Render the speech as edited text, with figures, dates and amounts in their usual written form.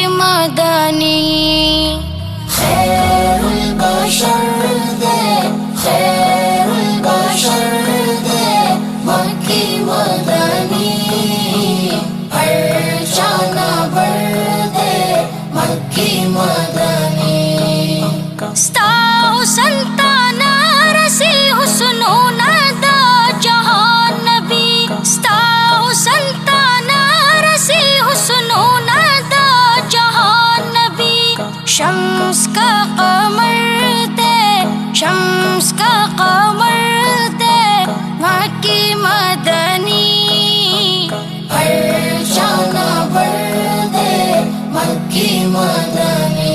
مدنی خیر البشر دے خیر البشر دے مکی مدنی ہر جانا بر دے مکی مدنی ستاؤ سنتانا رسی حسنون دا جہان نبی ستاؤ سنتانا رسی حسنون دا جہان نبی شمس کا قمر دے شمس کا قمر دے مکی مدنی ہر جانا بر دے مکی مدنی